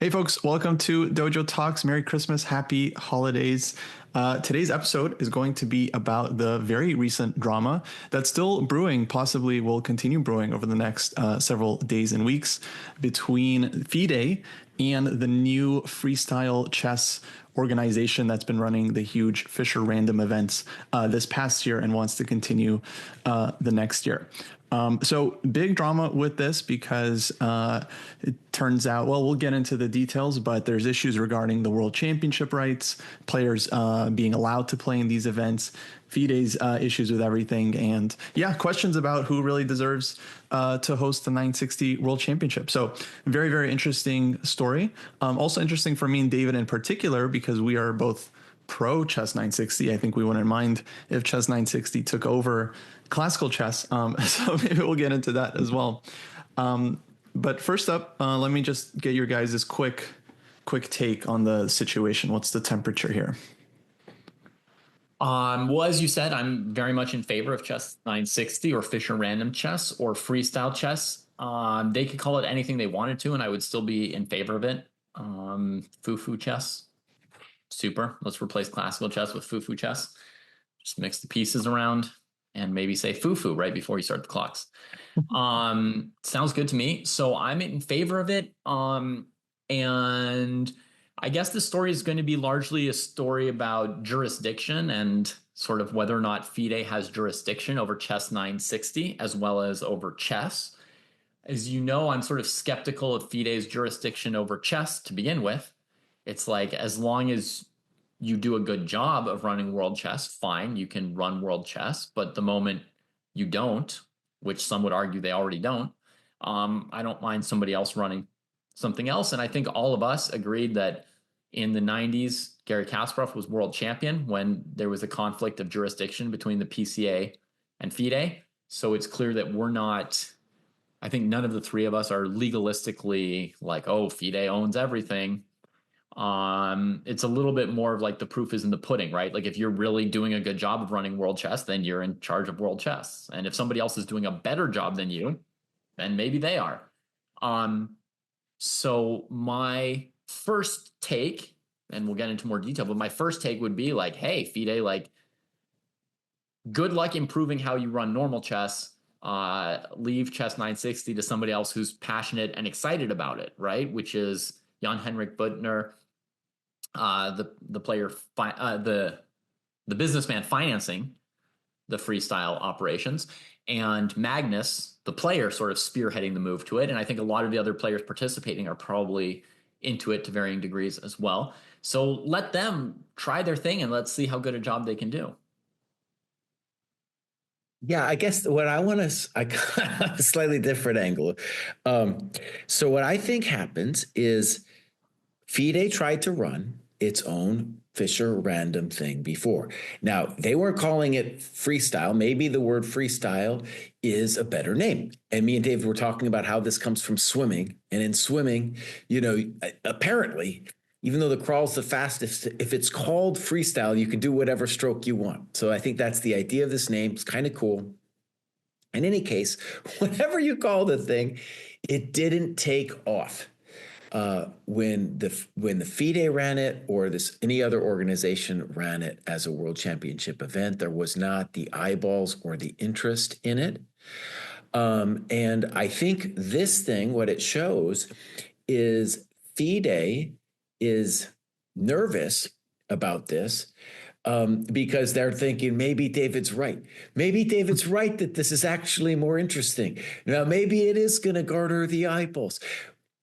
Hey folks, welcome to Dojo Talks. Merry Christmas, happy holidays. Today's episode is going to be about the very recent drama that's still brewing, possibly will continue brewing over the next several days and weeks between FIDE and the new Freestyle Chess organization that's been running the huge Fischer Random events this past year and wants to continue the next year. So big drama with this because it turns out, well, we'll get into the details, but there's issues regarding the world championship rights, players being allowed to play in these events, FIDE's issues with everything, and yeah, questions about who really deserves to host the 960 World Championship. So very, very interesting story. Also interesting for me and David in particular, because we are both pro Chess 960. I think we wouldn't mind if Chess 960 took over classical chess. So maybe we'll get into that as well. But first up, let me just get your guys' quick take on the situation. What's the temperature here? Well, as you said, I'm very much in favor of Chess 960 or Fischer Random Chess or Freestyle Chess. They could call it anything they wanted to, and I would still be in favor of it. Foo-foo chess. Super. Let's replace classical chess with foo-foo chess. Just mix the pieces around and maybe say foo-foo right before you start the clocks. Sounds good to me. So I'm in favor of it. And I guess the story is going to be largely a story about jurisdiction and sort of whether or not FIDE has jurisdiction over Chess 960 as well as over chess. As you know, I'm sort of skeptical of FIDE's jurisdiction over chess to begin with. It's like, as long as you do a good job of running world chess, fine, you can run world chess. But the moment you don't, which some would argue they already don't, I don't mind somebody else running something else. And I think all of us agreed that in the 90s, Garry Kasparov was world champion when there was a conflict of jurisdiction between the PCA and FIDE. So it's clear that we're not, I think none of the three of us are legalistically like, oh, FIDE owns everything. It's a little bit more of like the proof is in the pudding, right? Like if you're really doing a good job of running world chess, then you're in charge of world chess. And if somebody else is doing a better job than you, then maybe they are. So my first take, and we'll get into more detail, but my first take would be like, hey, FIDE, like, good luck improving how you run normal chess. Leave Chess 960 to somebody else who's passionate and excited about it, right? Which is Jan-Henrik Buttner, the player, the businessman financing the freestyle operations, and Magnus, the player, sort of spearheading the move to it. And I think a lot of the other players participating are probably into it to varying degrees as well. So let them try their thing and let's see how good a job they can do. Yeah, I guess what I want to, I got a slightly different angle. So what I think happens is FIDE tried to run its own Fischer Random thing before. Now, they weren't calling it freestyle. Maybe the word freestyle is a better name. And me and David were talking about how this comes from swimming. And in swimming, apparently, even though the crawl's the fastest, if it's called freestyle, you can do whatever stroke you want. So I think that's the idea of this name. It's kind of cool. In any case, whatever you call the thing, it didn't take off. When the FIDE ran it or any other organization ran it as a world championship event, there was not the eyeballs or the interest in it. And I think this thing, what it shows is FIDE is nervous about this because they're thinking maybe David's right. Maybe David's right that this is actually more interesting. Now, maybe it is going to garner the eyeballs.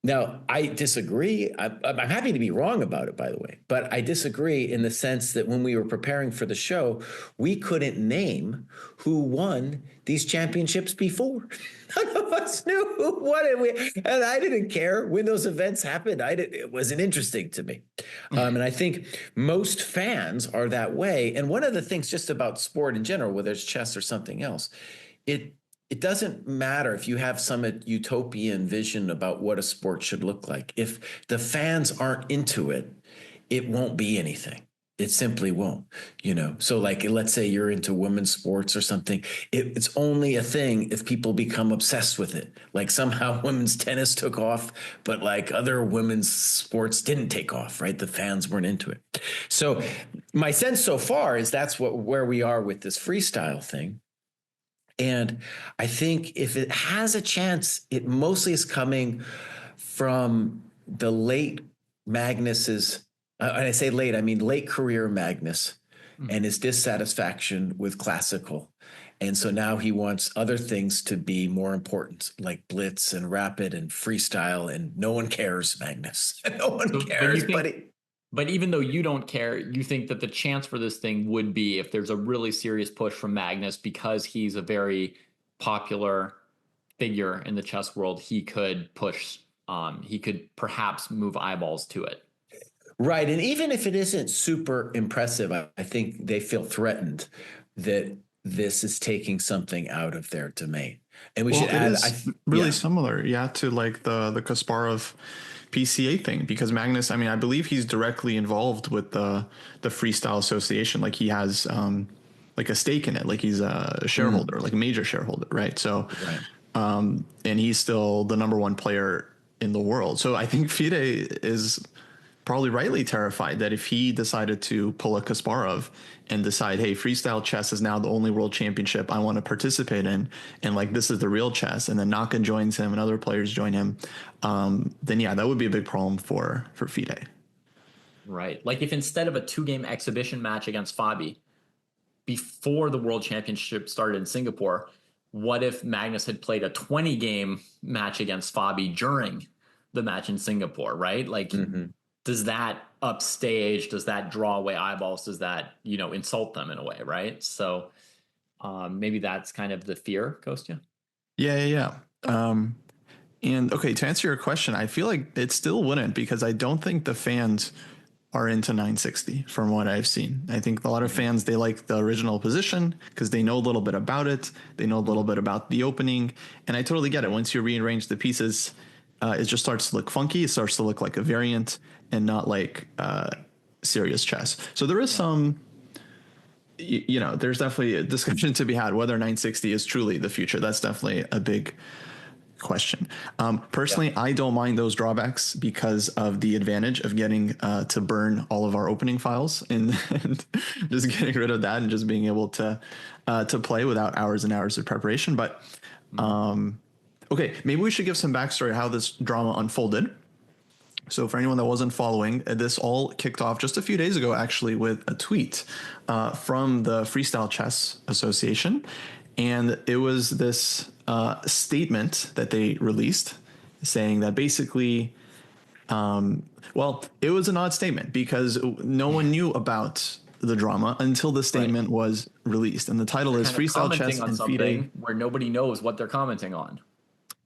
Now, I disagree. I'm happy to be wrong about it, by the way, but I disagree in the sense that when we were preparing for the show, we couldn't name who won these championships before. None of us knew who won it. And I didn't care when those events happened. It wasn't interesting to me. And I think most fans are that way. And one of the things just about sport in general, whether it's chess or something else, it doesn't matter if you have some utopian vision about what a sport should look like. If the fans aren't into it, it won't be anything. It simply won't, So like, let's say you're into women's sports or something. It's only a thing if people become obsessed with it. Like somehow women's tennis took off, but like other women's sports didn't take off, right? The fans weren't into it. So my sense so far is that's where we are with this freestyle thing. And I think if it has a chance, it mostly is coming from the late Magnus's, and I say late, I mean late career Magnus, and his dissatisfaction with classical. And so now he wants other things to be more important, like blitz and rapid and freestyle, and no one cares, Magnus. No one cares, But even though you don't care, you think that the chance for this thing would be if there's a really serious push from Magnus, because he's a very popular figure in the chess world, he could push, he could perhaps move eyeballs to it. Right. And even if it isn't super impressive, I think they feel threatened that this is taking something out of their domain. And we should add, really similar, to like the Kasparov PCA thing, because Magnus, I mean, I believe he's directly involved with the Freestyle Association. Like he has like a stake in it, like he's a shareholder, like a major shareholder, right? So, and he's still the number one player in the world. So I think FIDE is probably rightly terrified that if he decided to pull a Kasparov and decide, hey, freestyle chess is now the only world championship I want to participate in, and like this is the real chess, and then Naka joins him and other players join him, then that would be a big problem for FIDE. Right. Like if instead of a 2-game exhibition match against Fabi before the world championship started in Singapore, what if Magnus had played a 20-game match against Fabi during the match in Singapore, right? Like, does that upstage, does that draw away eyeballs, does that, insult them in a way, right? So maybe that's kind of the fear, Kostya. Yeah. And okay, to answer your question, I feel like it still wouldn't, because I don't think the fans are into 960 from what I've seen. I think a lot of fans, they like the original position because they know a little bit about it. They know a little bit about the opening. And I totally get it. Once you rearrange the pieces, it just starts to look funky. It starts to look like a variant and not like serious chess. So there is some, there's definitely a discussion to be had whether 960 is truly the future. That's definitely a big question. Personally, I don't mind those drawbacks because of the advantage of getting to burn all of our opening files and just getting rid of that and just being able to play without hours and hours of preparation. But okay, maybe we should give some backstory how this drama unfolded. So for anyone that wasn't following, this all kicked off just a few days ago, actually, with a tweet from the Freestyle Chess Association. And it was this statement that they released saying that basically, it was an odd statement because no one knew about the drama until the statement was released. And the title is Freestyle Chess and FIDE, where nobody knows what they're commenting on.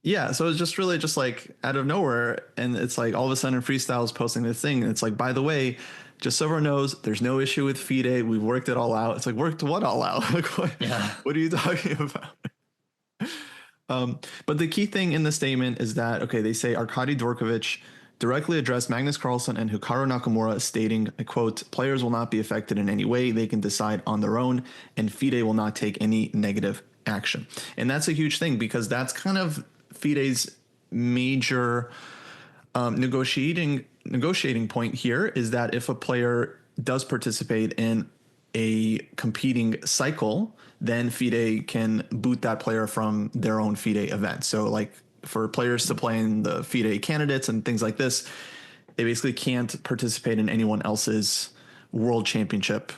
Yeah, so it's just really just like out of nowhere, and it's like all of a sudden Freestyle is posting this thing, and it's like, by the way, just so everyone knows, there's no issue with FIDE. We've worked it all out. It's like, worked what all out? Like, what are you talking about? But the key thing in the statement is that, okay, they say Arkady Dvorkovich directly addressed Magnus Carlsen and Hikaru Nakamura, stating, I quote, players will not be affected in any way. They can decide on their own, and FIDE will not take any negative action. And that's a huge thing because that's kind of FIDE's major negotiating point here is that if a player does participate in a competing cycle, then FIDE can boot that player from their own FIDE event. So like for players to play in the FIDE candidates and things like this, they basically can't participate in anyone else's world championship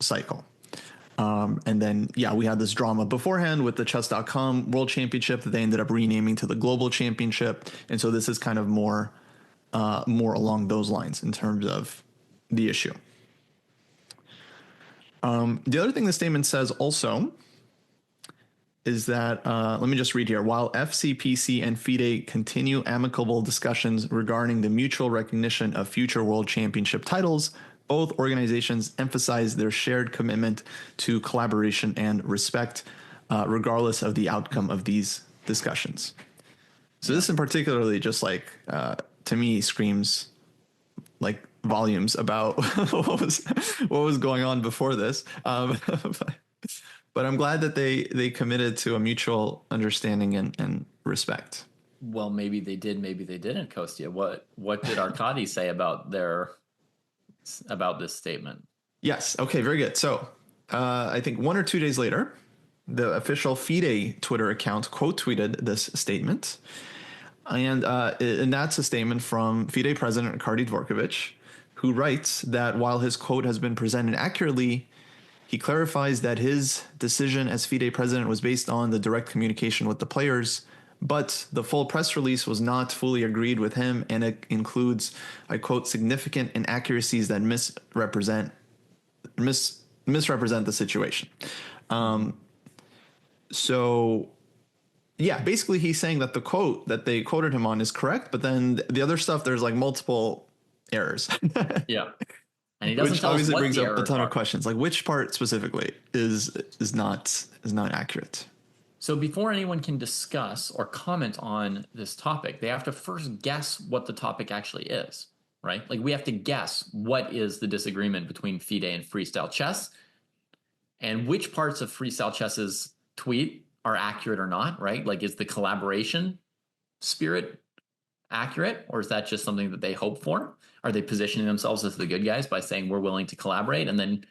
cycle. And then, we had this drama beforehand with the chess.com world championship that they ended up renaming to the global championship. And so this is kind of more along those lines in terms of the issue. The other thing the statement says also is that, let me just read here. While FCPC and FIDE continue amicable discussions regarding the mutual recognition of future world championship titles, both organizations emphasize their shared commitment to collaboration and respect, regardless of the outcome of these discussions. So this in particularly just like, to me, screams like volumes about what was going on before this. But I'm glad that they committed to a mutual understanding and respect. Well, maybe they did, maybe they didn't, Kostya. What did Arkady say about this statement? Yes. Okay. Very good. So I think 1 or 2 days later, the official FIDE Twitter account quote tweeted this statement. And that's a statement from FIDE President Arkady Dvorkovich, who writes that while his quote has been presented accurately, he clarifies that his decision as FIDE president was based on the direct communication with the players, but the full press release was not fully agreed with him, and it includes, I quote, significant inaccuracies that misrepresent the situation. So yeah, basically he's saying that the quote that they quoted him on is correct, but then the other stuff, there's like multiple errors. Yeah. And he doesn't which tell us obviously what brings the up a ton errors of questions. Like which part specifically is not accurate. So before anyone can discuss or comment on this topic, they have to first guess what the topic actually is, right? Like we have to guess what is the disagreement between FIDE and Freestyle Chess, and which parts of Freestyle Chess's tweet are accurate or not, right? Like is the collaboration spirit accurate, or is that just something that they hope for? Are they positioning themselves as the good guys by saying we're willing to collaborate? And then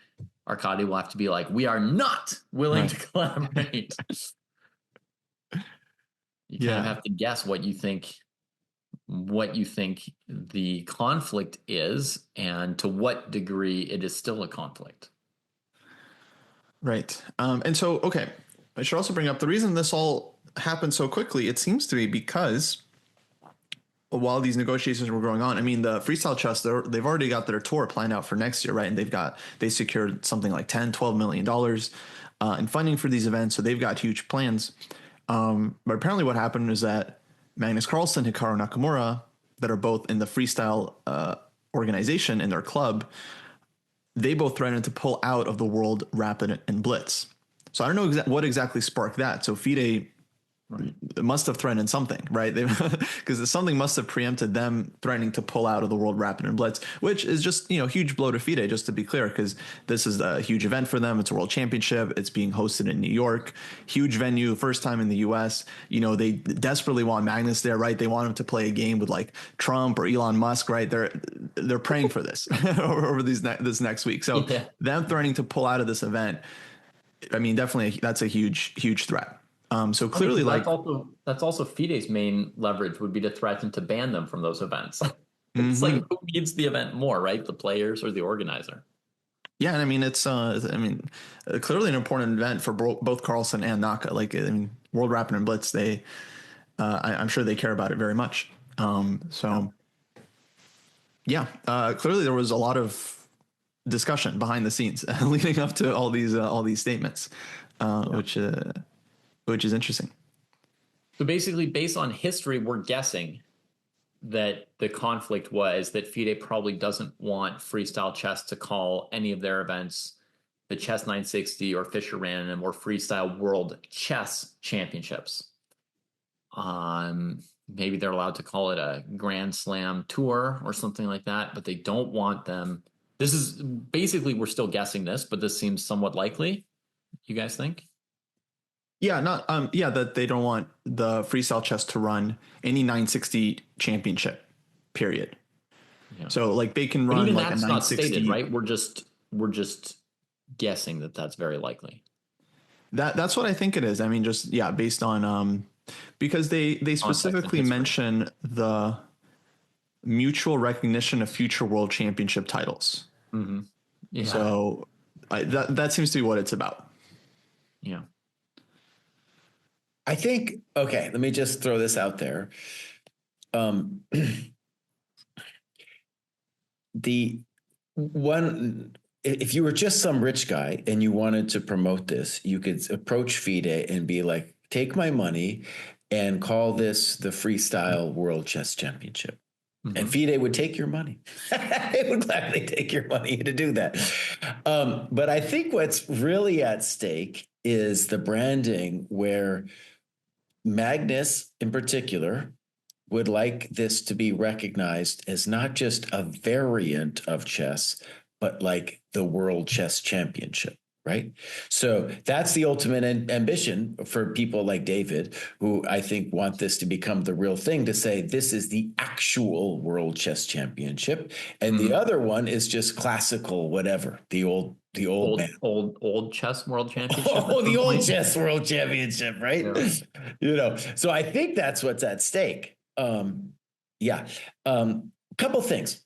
Arkady will have to be like, we are not willing to collaborate. You kind of have to guess what you think the conflict is and to what degree it is still a conflict. Right. And so, okay, I should also bring up the reason this all happened so quickly. It seems to be because while these negotiations were going on, I mean, the Freestyle Chess, they've already got their tour planned out for next year, right? And they secured something like $10-12 million in funding for these events. So they've got huge plans. But apparently what happened is that Magnus Carlsen, Hikaru Nakamura, that are both in the freestyle organization in their club, they both threatened to pull out of the World Rapid and Blitz. So I don't know what exactly sparked that. So FIDE must have threatened something, right? Because something must have preempted them threatening to pull out of the World Rapid and Blitz, which is just, huge blow to FIDE, just to be clear, because this is a huge event for them. It's a world championship. It's being hosted in New York, huge venue, first time in the US. They desperately want Magnus there, right? They want him to play a game with like Trump or Elon Musk, right? They're praying for this over this next week. So them threatening to pull out of this event, I mean, definitely that's a huge, huge threat. So clearly, that's also FIDE's main leverage would be to threaten to ban them from those events. It's like who needs the event more, right? The players or the organizer? Yeah, and I mean it's clearly an important event for both Carlsen and Naka. Like World Rapid and Blitz, I'm sure they care about it very much. Clearly there was a lot of discussion behind the scenes leading up to all these statements, which is interesting. So basically, based on history, we're guessing that the conflict was that FIDE probably doesn't want Freestyle Chess to call any of their events the Chess 960 or Fischer Random or Freestyle World Chess Championships. Maybe they're allowed to call it a Grand Slam Tour or something like that, but they don't want them. This is basically, we're still guessing this, but this seems somewhat likely. You guys think? Yeah, that they don't want the Freestyle Chess to run any 960 championship, period. Yeah. So like they can run like a 960. Not stated, right? We're just guessing that that's very likely. That's what I think it is. I mean, just based on because they specifically mention the mutual recognition of future world championship titles. Mm-hmm. Yeah. So that seems to be what it's about. Yeah. I think, okay, let me just throw this out there. If you were just some rich guy and you wanted to promote this, you could approach FIDE and be like, take my money and call this the Freestyle World Chess Championship. Mm-hmm. And FIDE would take your money. It would gladly take your money to do that. But I think what's really at stake is the branding, where Magnus in particular would like this to be recognized as not just a variant of chess, but like the World Chess Championship, right? So that's the ultimate ambition for people like David, who I think want this to become the real thing, to say this is the actual World Chess Championship. And the other one is just classical, whatever, the old chess world championship. Oh, the old chess world championship, right? Yeah. You know, so I think that's what's at stake. Couple things.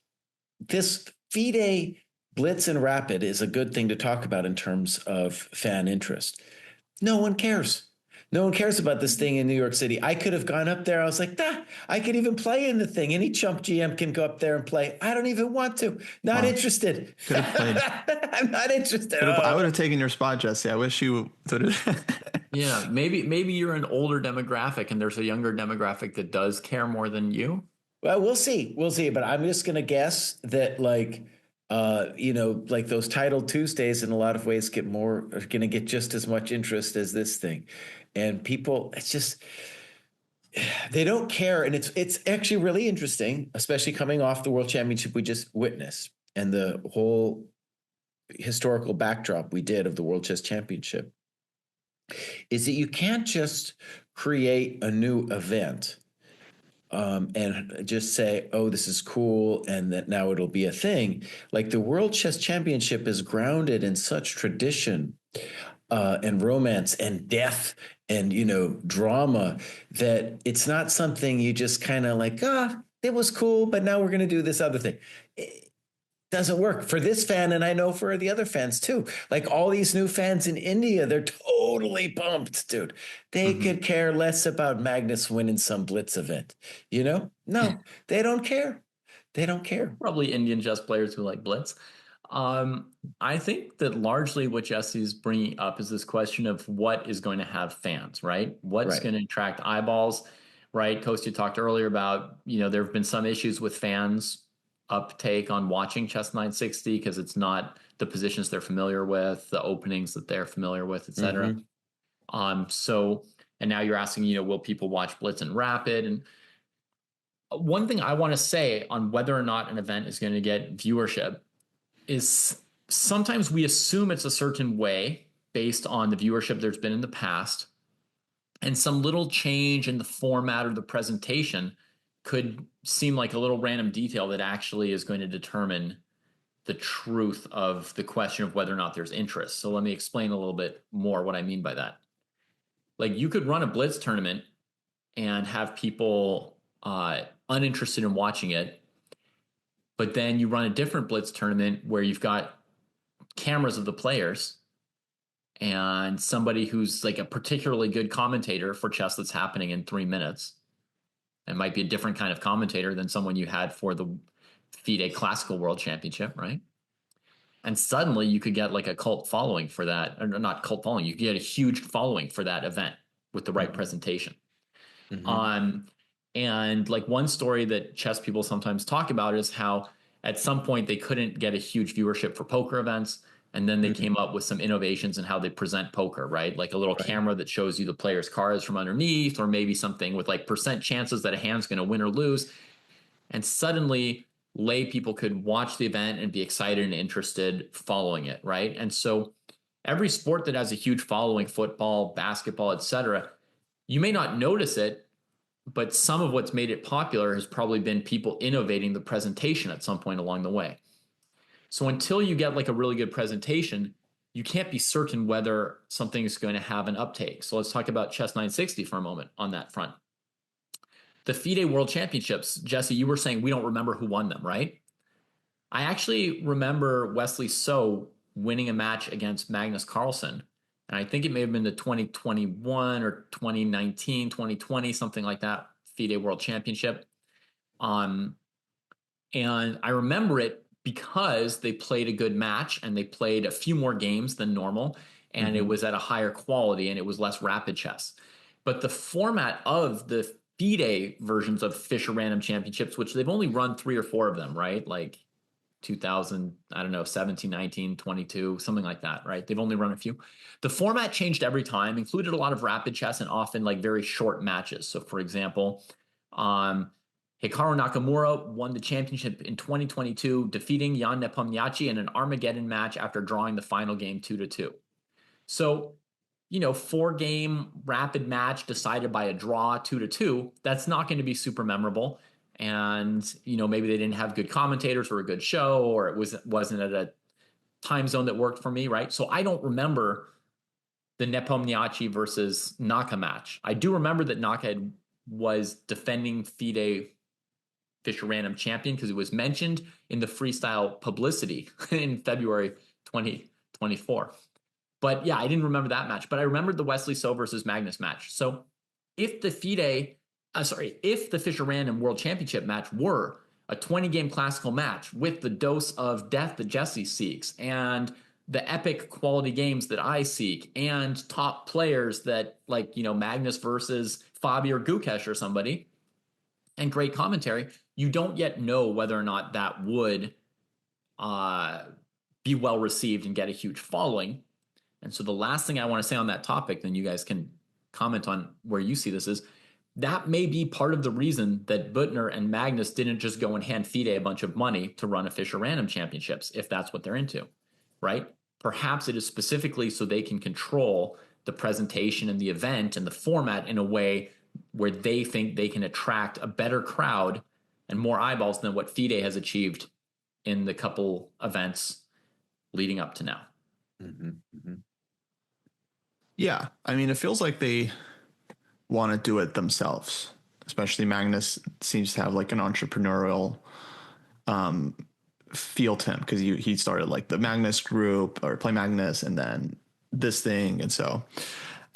This FIDE Blitz and Rapid is a good thing to talk about in terms of fan interest. No one cares. No one cares about this thing in New York City. I could have gone up there. I was like, I could even play in the thing. Any chump GM can go up there and play. I don't even want to. Not interested. Could have played. I'm not interested. I would have taken your spot, Jesse. I wish you would have. Yeah, maybe you're an older demographic and there's a younger demographic that does care more than you. Well, we'll see. We'll see. But I'm just going to guess that, like, like those Title Tuesdays in a lot of ways are going to get just as much interest as this thing. And people, it's just, they don't care. And it's actually really interesting, especially coming off the World Championship we just witnessed and the whole historical backdrop we did of the World Chess Championship, is that you can't just create a new event and just say, oh, this is cool, and that now it'll be a thing. Like the World Chess Championship is grounded in such tradition and romance and death and, drama, that it's not something you just kind of like, it was cool, but now we're going to do this other thing. It doesn't work for this fan, and I know for the other fans too. Like all these new fans in India, they're totally pumped, dude. They could care less about Magnus winning some Blitz event. No, they don't care. They don't care. Probably Indian chess players who like Blitz. I think that largely what Jesse's bringing up is this question of what is going to have fans, right? What's going to attract eyeballs, right? Kostya talked earlier about, there have been some issues with fans uptake on watching Chess 960 because it's not the positions they're familiar with, the openings that they're familiar with, etc. And now you're asking, will people watch Blitz and Rapid? And one thing I want to say on whether or not an event is going to get viewership is sometimes we assume it's a certain way based on the viewership there's been in the past, and some little change in the format or the presentation could seem like a little random detail that actually is going to determine the truth of the question of whether or not there's interest. So let me explain a little bit more what I mean by that. Like you could run a Blitz tournament and have people uninterested in watching it, but then you run a different Blitz tournament where you've got cameras of the players and somebody who's like a particularly good commentator for chess that's happening in 3 minutes. It might be a different kind of commentator than someone you had for the FIDE Classical World Championship, right? And suddenly you could get like a cult following for that, or not cult following, you could get a huge following for that event with the right presentation. And like one story that chess people sometimes talk about is how at some point they couldn't get a huge viewership for poker events. And then they came up with some innovations in how they present poker, right? Like a little camera that shows you the player's cards from underneath, or maybe something with like percent chances that a hand's going to win or lose. And suddenly lay people could watch the event and be excited and interested following it, right? And so every sport that has a huge following, football, basketball, etc., you may not notice it, but some of what's made it popular has probably been people innovating the presentation at some point along the way. So until you get like a really good presentation, you can't be certain whether something is going to have an uptake. So let's talk about Chess 960 for a moment on that front. The FIDE World Championships, Jesse, you were saying we don't remember who won them, right? I actually remember Wesley So winning a match against Magnus Carlsen. And I think it may have been the 2021 or 2019, 2020, something like that, FIDE World Championship. And I remember it because they played a good match and they played a few more games than normal, and it was at a higher quality and it was less rapid chess. But the format of the FIDE versions of Fischer Random Championships, which they've only run 3 or 4 of them, right? Like 2000, I don't know, 17, 19, 22, something like that, right? They've only run a few. The format changed every time, included a lot of rapid chess and often like very short matches. So for example, Hikaru Nakamura won the championship in 2022, defeating Jan Nepomniachtchi in an Armageddon match after drawing the final game 2-2. So, 4-game rapid match decided by a draw 2-2. That's not going to be super memorable. And, maybe they didn't have good commentators or a good show, or it wasn't at a time zone that worked for me, right? So I don't remember the Nepomniachtchi versus Naka match. I do remember that Naka was defending FIDE Fischer Random champion because it was mentioned in the freestyle publicity in February 2024. But yeah, I didn't remember that match, but I remembered the Wesley So versus Magnus match. So if the Fischer Random World Championship match were a 20-game classical match with the dose of death that Jesse seeks and the epic quality games that I seek and top players that Magnus versus Fabi or Gukesh or somebody and great commentary, you don't yet know whether or not that would be well received and get a huge following. And so the last thing I want to say on that topic, then you guys can comment on where you see this, is that may be part of the reason that Büttner and Magnus didn't just go and hand FIDE a bunch of money to run a Fischer Random Championships, if that's what they're into, right? Perhaps it is specifically so they can control the presentation and the event and the format in a way where they think they can attract a better crowd and more eyeballs than what FIDE has achieved in the couple events leading up to now. Mm-hmm, mm-hmm. Yeah, I mean, it feels like they want to do it themselves. Especially Magnus seems to have like an entrepreneurial feel to him because he started like the Magnus group or Play Magnus and then this thing. And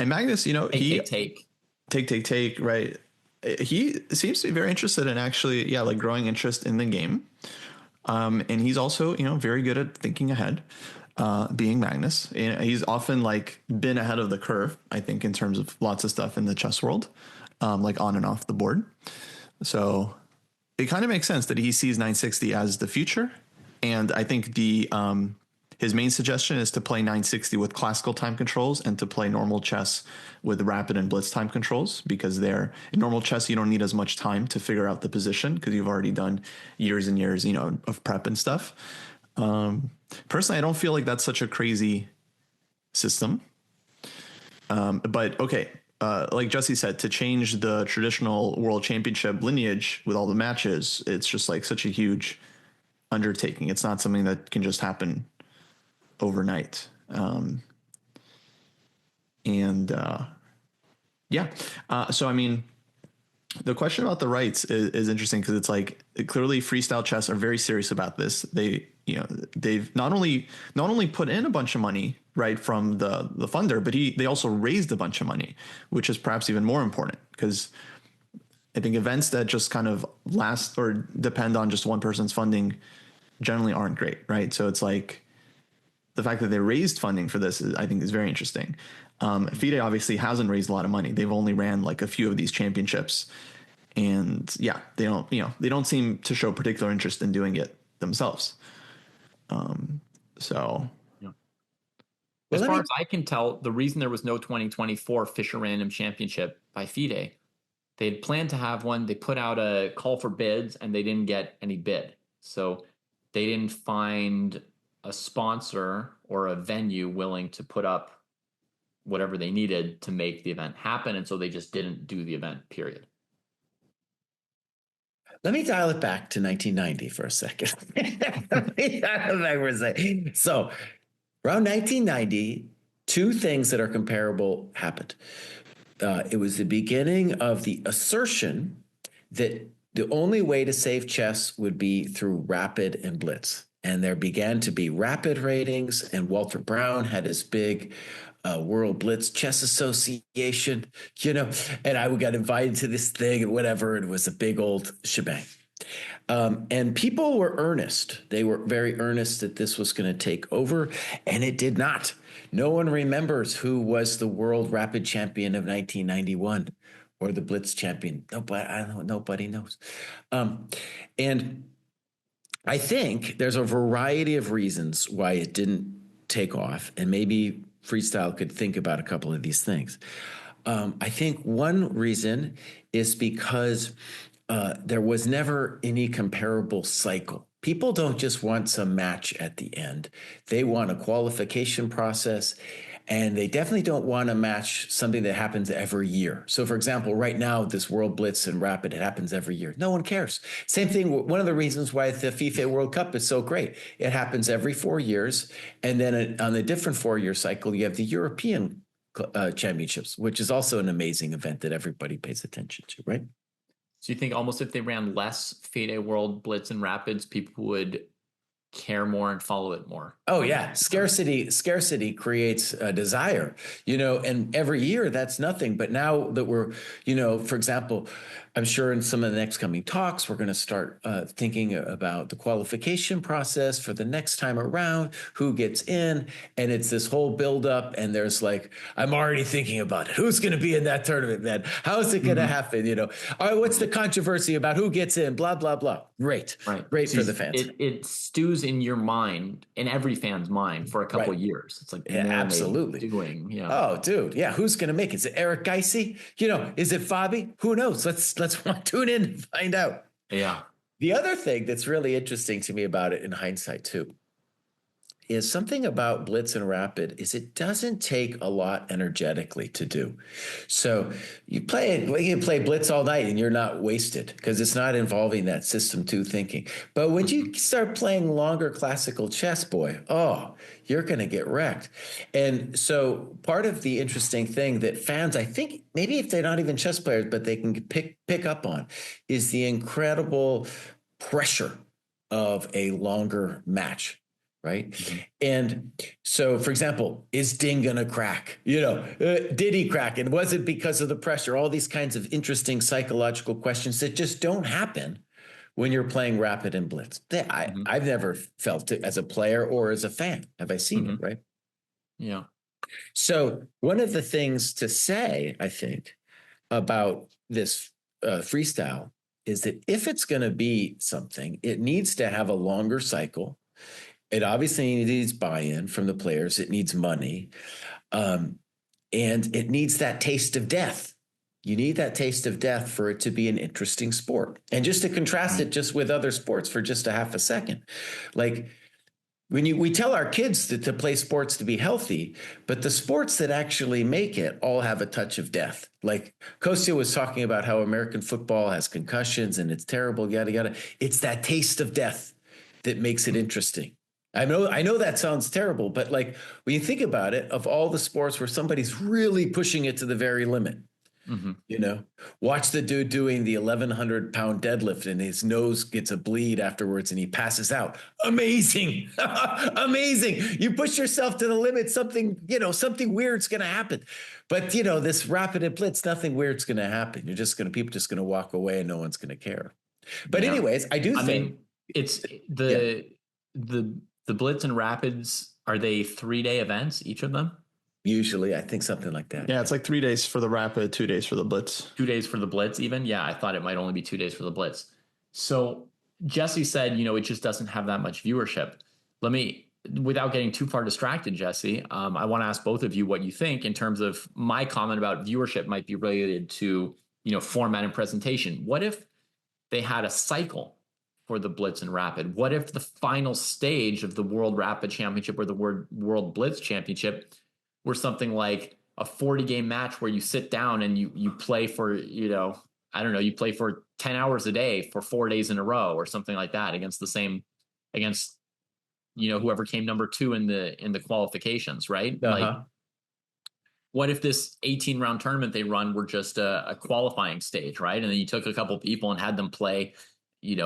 Magnus, take, right? He seems to be very interested in actually, like growing interest in the game. And he's also, very good at thinking ahead. Being Magnus, he's often like been ahead of the curve, I think, in terms of lots of stuff in the chess world, like on and off the board. So it kind of makes sense that he sees 960 as the future. And I think his main suggestion is to play 960 with classical time controls and to play normal chess with rapid and blitz time controls, because in normal chess, you don't need as much time to figure out the position because you've already done years and years, of prep and stuff. Personally, I don't feel like that's such a crazy system. But okay, like Jesse said, to change the traditional world championship lineage with all the matches, it's just like such a huge undertaking. It's not something that can just happen overnight. So, I mean, the question about the rights is interesting because it's like clearly Freestyle Chess are very serious about this. They've not only put in a bunch of money, right, from the funder, but they also raised a bunch of money, which is perhaps even more important because I think events that just kind of last or depend on just one person's funding generally aren't great, right? So it's like the fact that they raised funding for this, I think, is very interesting. FIDE obviously hasn't raised a lot of money. They've only ran like a few of these championships, and they don't seem to show particular interest in doing it themselves. As far as I can tell, the reason there was no 2024 Fischer Random Championship by FIDE, they had planned to have one. They put out a call for bids, and they didn't get any bid. So they didn't find a sponsor or a venue willing to put up whatever they needed to make the event happen. And so they just didn't do the event, period. Let me dial it back to 1990 for a second. So around 1990, two things that are comparable happened. It was the beginning of the assertion that the only way to save chess would be through rapid and blitz. And there began to be rapid ratings, and Walter Brown had his big World Blitz Chess Association, and I got invited to this thing and whatever. It was a big old shebang. And people were earnest. They were very earnest that this was going to take over, and it did not. No one remembers who was the world rapid champion of 1991 or the Blitz champion. Nobody knows. And I think there's a variety of reasons why it didn't take off, and maybe Freestyle could think about a couple of these things. I think one reason is because there was never any comparable cycle. People don't just want some match at the end. They want a qualification process, and they definitely don't want to match something that happens every year. So, for example, right now, this World Blitz and Rapid, it happens every year. No one cares. Same thing. One of the reasons why the FIFA World Cup is so great, it happens every 4 years. And then on a different 4-year cycle, you have the European Championships, which is also an amazing event that everybody pays attention to, right? So you think almost if they ran less FIDE World Blitz and Rapids, people would care more and follow it more? Oh yeah, scarcity creates a desire, and every year that's nothing. But now that we're, for example, I'm sure in some of the next coming talks, we're going to start thinking about the qualification process for the next time around, who gets in, and it's this whole buildup. And there's like, I'm already thinking about it. Who's going to be in that tournament then? How is it going to happen? All right, what's the controversy about who gets in? Blah, blah, blah. Great. Right. Great for the fans. It stews in your mind, in every fan's mind, for a couple of years. It's like, absolutely doing. Oh, dude. Yeah. Who's going to make it? Is it Eric Geisy? Is it Fabi? Who knows? Let's tune in and find out. Yeah. The other thing that's really interesting to me about it in hindsight too is something about Blitz and Rapid is it doesn't take a lot energetically to do. So you can play Blitz all night and you're not wasted because it's not involving that system 2 thinking. But when you start playing longer classical chess, boy, you're going to get wrecked. And so part of the interesting thing that fans, I think, maybe if they're not even chess players, but they can pick up on is the incredible pressure of a longer match. Right. Mm-hmm. And so, for example, is Ding going to crack? Did he crack? And was it because of the pressure? All these kinds of interesting psychological questions that just don't happen when you're playing Rapid and Blitz. I've never felt it as a player or as a fan. Have I seen it? Right. Yeah. So one of the things to say, I think, about this freestyle is that if it's going to be something, it needs to have a longer cycle. It obviously needs buy-in from the players. It needs money. And it needs that taste of death. You need that taste of death for it to be an interesting sport. And just to contrast it just with other sports for just a half a second, like when we tell our kids to play sports to be healthy, but the sports that actually make it all have a touch of death. Like Kostya was talking about how American football has concussions and it's terrible, yada, yada. It's that taste of death that makes it interesting. I know that sounds terrible, but like when you think about it, of all the sports where somebody's really pushing it to the very limit, watch the dude doing the 1,100-pound deadlift and his nose gets a bleed afterwards and he passes out. Amazing. Amazing. You push yourself to the limit, something weird's going to happen. But, this Rapid and Blitz, nothing weird's going to happen. People just going to walk away and no one's going to care. But anyways, I think it's the Blitz and Rapids, are they 3-day events, each of them? Usually, I think something like that. Yeah, it's like 3 days for the Rapid, 2 days for the Blitz. 2 days for the Blitz even? Yeah, I thought it might only be 2 days for the Blitz. So Jesse said, it just doesn't have that much viewership. Without getting too far distracted, Jesse, I want to ask both of you what you think in terms of my comment about viewership might be related to, format and presentation. What if they had a cycle for the Blitz and Rapid? What if the final stage of the World Rapid Championship or the World Blitz Championship were something like a 40-game match where you sit down and you play for, you play for 10 hours a day for 4 days in a row or something like that against whoever came number 2 in the qualifications, right? Like, what if this 18-round tournament they run were just a qualifying stage, right? And then you took a couple people and had them play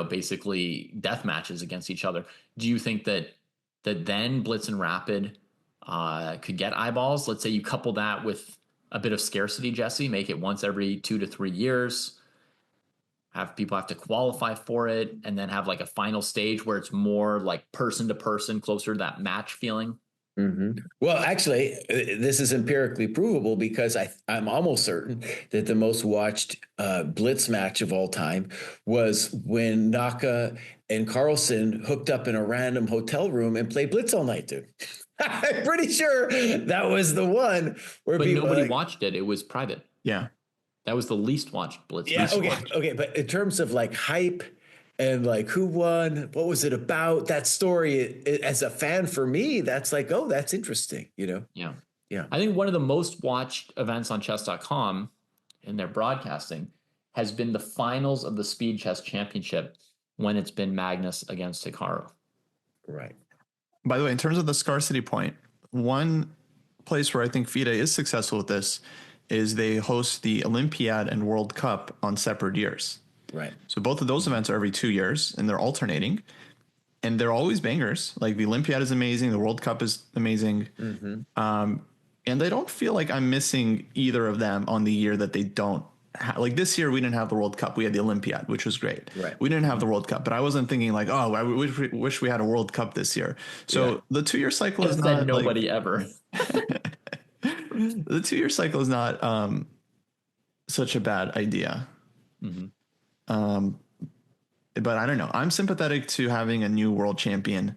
basically death matches against each other. Do you think that then Blitz and Rapid could get eyeballs? Let's say you couple that with a bit of scarcity, Jesse, make it once every 2 to 3 years, have people have to qualify for it, and then have like a final stage where it's more like person to person, closer to that match feeling. Mm-hmm. Well, actually, this is empirically provable because I'm almost certain that the most watched Blitz match of all time was when Naka and Carlsen hooked up in a random hotel room and played Blitz all night, dude. I'm pretty sure that was the one where but nobody watched it. It was private. Yeah. That was the least watched Blitz. Yeah, okay. But in terms of like hype and like who won, what was it about? That story, as a fan for me, that's like, oh, that's interesting, you know? Yeah. Yeah. I think one of the most watched events on chess.com in their broadcasting has been the finals of the Speed Chess Championship when it's been Magnus against Hikaru. Right. By the way, in terms of the scarcity point, one place where I think FIDE is successful with this is they host the Olympiad and World Cup on separate years. Right. So both of those events are every 2 years and they're alternating and they're always bangers. Like the Olympiad is amazing. The World Cup is amazing. And I don't feel like I'm missing either of them on the year that they don't like this year. We didn't have the World Cup. We had the Olympiad, which was great. Right. We didn't have the World Cup, but I wasn't thinking like, oh, I wish we had a World Cup this year. So the 2-year cycle is not nobody ever. The 2-year cycle is not such a bad idea. But I don't know. I'm sympathetic to having a new world champion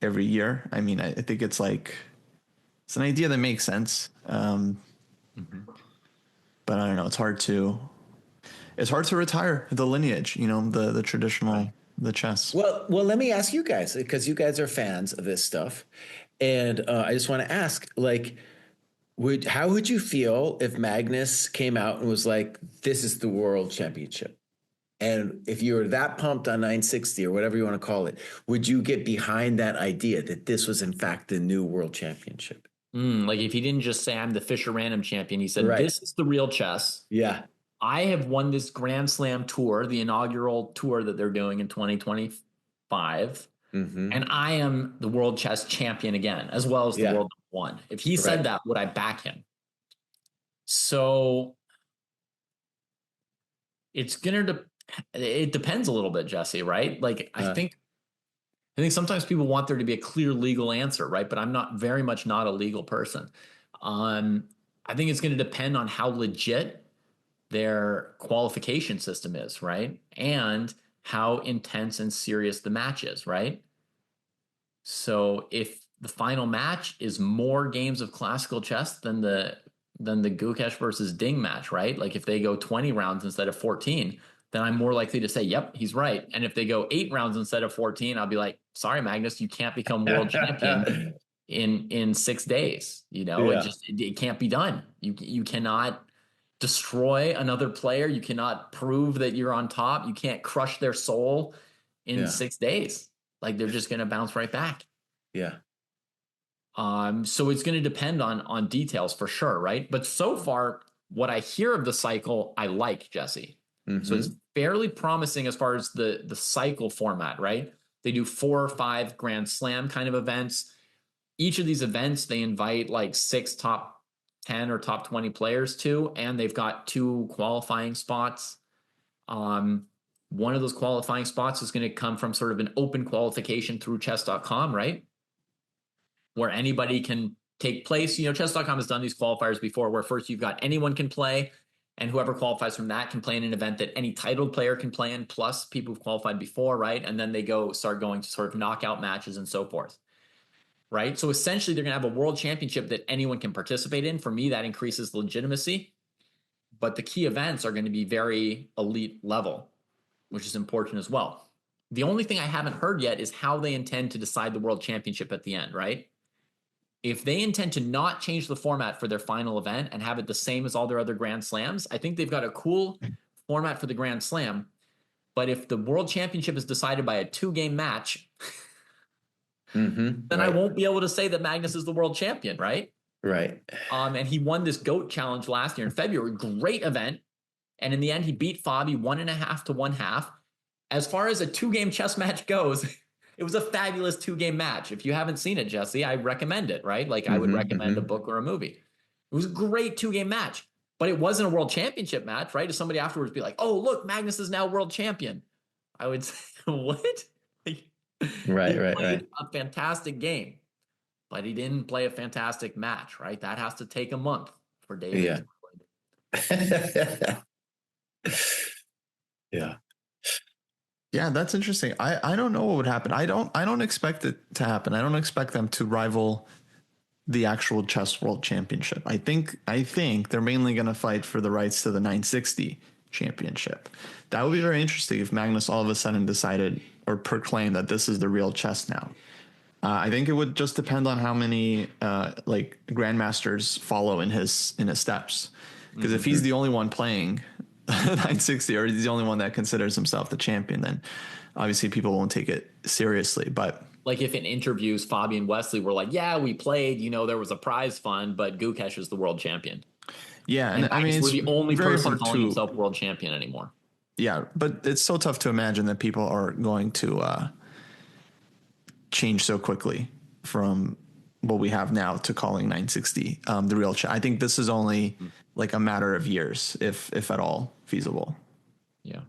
every year. I mean, I think it's like it's an idea that makes sense. But I don't know. It's hard to retire the lineage. You know, the traditional the chess. Well, let me ask you guys, because you guys are fans of this stuff, and I just want to ask, like, how would you feel if Magnus came out and was like, "This is the world championship"? And if you were that pumped on 960 or whatever you want to call it, would you get behind that idea that this was in fact the new world championship? Like if he didn't just say I'm the Fischer Random champion, he said, this is the real chess. Yeah. I have won this Grand Slam tour, the inaugural tour that they're doing in 2025. And I am the world chess champion again, as well as the world one. If he said that, would I back him? So it's going to, it depends a little bit, Jesse, right? Like, I think sometimes people want there to be a clear legal answer, right? But I'm not a legal person. I think it's going to depend on how legit their qualification system is, right? And how intense and serious the match is, right? So if the final match is more games of classical chess than the Gukesh versus Ding match, right? Like if they go 20 rounds instead of 14, then I'm more likely to say, yep, he's right. And if they go 8 rounds instead of 14, I'll be like, sorry, Magnus, you can't become world champion in 6 days. You know, it can't be done. You cannot destroy another player. You cannot prove that you're on top. You can't crush their soul in 6 days. Like they're just going to bounce right back. Yeah. So it's going to depend on details for sure, right? But so far, what I hear of the cycle, I like, Jesse. So it's fairly promising as far as the cycle format, right? They do 4 or 5 Grand Slam kind of events. Each of these events, they invite like 6 top 10 or top 20 players to, and they've got 2 qualifying spots. One of those qualifying spots is going to come from sort of an open qualification through chess.com, right? Where anybody can take place. You know, chess.com has done these qualifiers before where first you've got anyone can play, and whoever qualifies from that can play in an event that any titled player can play in, plus people who've qualified before, right? And then they start going to sort of knockout matches and so forth, right? So essentially, they're going to have a world championship that anyone can participate in. For me, that increases legitimacy. But the key events are going to be very elite level, which is important as well. The only thing I haven't heard yet is how they intend to decide the world championship at the end, right? If they intend to not change the format for their final event and have it the same as all their other Grand Slams, I think they've got a cool format for the Grand Slam. But if the world championship is decided by a 2-game match, then I won't be able to say that Magnus is the world champion, right? Right. And he won this GOAT challenge last year in February. Great event. And in the end, he beat Fabi 1.5 to 1/2. As far as a 2-game chess match goes, it was a fabulous 2-game match. If you haven't seen it, Jesse, I recommend it, right? Like I would recommend a book or a movie. It was a great 2-game match, but it wasn't a world championship match, right? If somebody afterwards be like, oh, look, Magnus is now world champion, I would say, what? Right. A fantastic game, but he didn't play a fantastic match, right? That has to take a month for David. Yeah. Yeah, that's interesting. I don't know what would happen. I don't expect it to happen. I don't expect them to rival the actual chess world championship. I think they're mainly going to fight for the rights to the 960 championship. That would be very interesting if Magnus all of a sudden decided or proclaimed that this is the real chess now. I think it would just depend on how many like grandmasters follow in his steps. Because if he's the only one playing 960, or he's the only one that considers himself the champion, then obviously people won't take it seriously. But like if in interviews Fabian Wesley were like, yeah, we played, there was a prize fund, but Gukesh is the world champion. Yeah, and I mean, we're the only person calling to, himself world champion anymore. Yeah, but it's so tough to imagine that people are going to change so quickly from what we have now to calling 960 the real chess. I think this is only like a matter of years, if at all feasible. Yeah.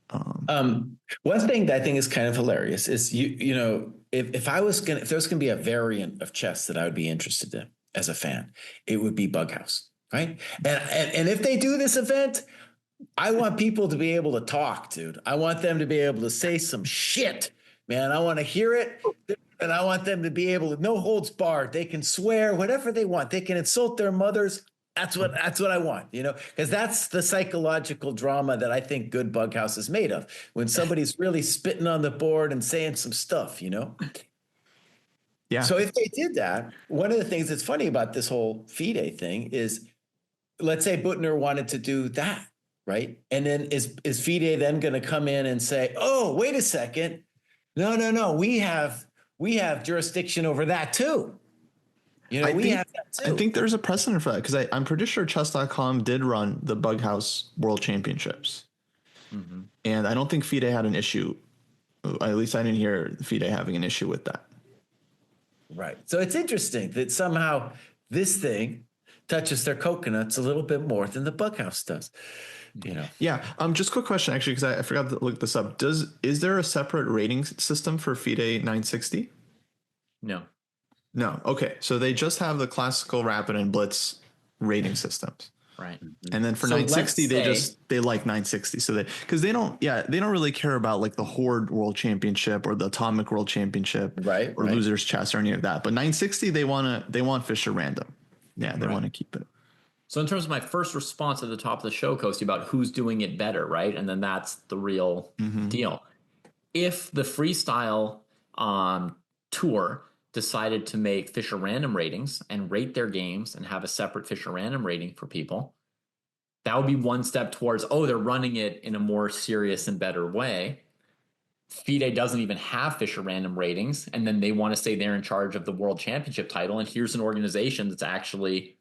One thing that I think is kind of hilarious is if there was gonna be a variant of chess that I would be interested in as a fan, it would be Bughouse, right? And if they do this event, I want people to be able to talk, dude. I want them to be able to say some shit, man. I want to hear it, and I want them to be able to no holds barred. They can swear whatever they want. They can insult their mothers. That's what I want, because that's the psychological drama that I think good Bughouse is made of. When somebody's really spitting on the board and saying some stuff, Yeah. So if they did that, one of the things that's funny about this whole FIDE thing is, let's say Büttner wanted to do that, right? And then is FIDE then going to come in and say, oh, wait a second. No. We have jurisdiction over that too. I think there's a precedent for that, because I'm pretty sure chess.com did run the Bughouse World Championships. Mm-hmm. And I don't think FIDE had an issue. At least I didn't hear FIDE having an issue with that. Right. So it's interesting that somehow this thing touches their coconuts a little bit more than the Bughouse does. Yeah. Just quick question, actually, because I forgot to look this up. Is there a separate rating system for FIDE 960? No. Okay. So they just have the classical, rapid, and blitz rating systems. Right. And then for 960, they like 960. So because they don't really care about like the Horde World Championship or the Atomic World Championship, right, or Losers Chess or any of that. But 960, they want Fischer Random. Yeah, they want to keep it. So in terms of my first response at the top of the show, Coasty, about who's doing it better, right? And then that's the real deal. If the freestyle tour decided to make Fischer Random ratings and rate their games and have a separate Fischer Random rating for people, that would be one step towards, they're running it in a more serious and better way. FIDE doesn't even have Fischer Random ratings, and then they want to say they're in charge of the World Championship title, and here's an organization that's actually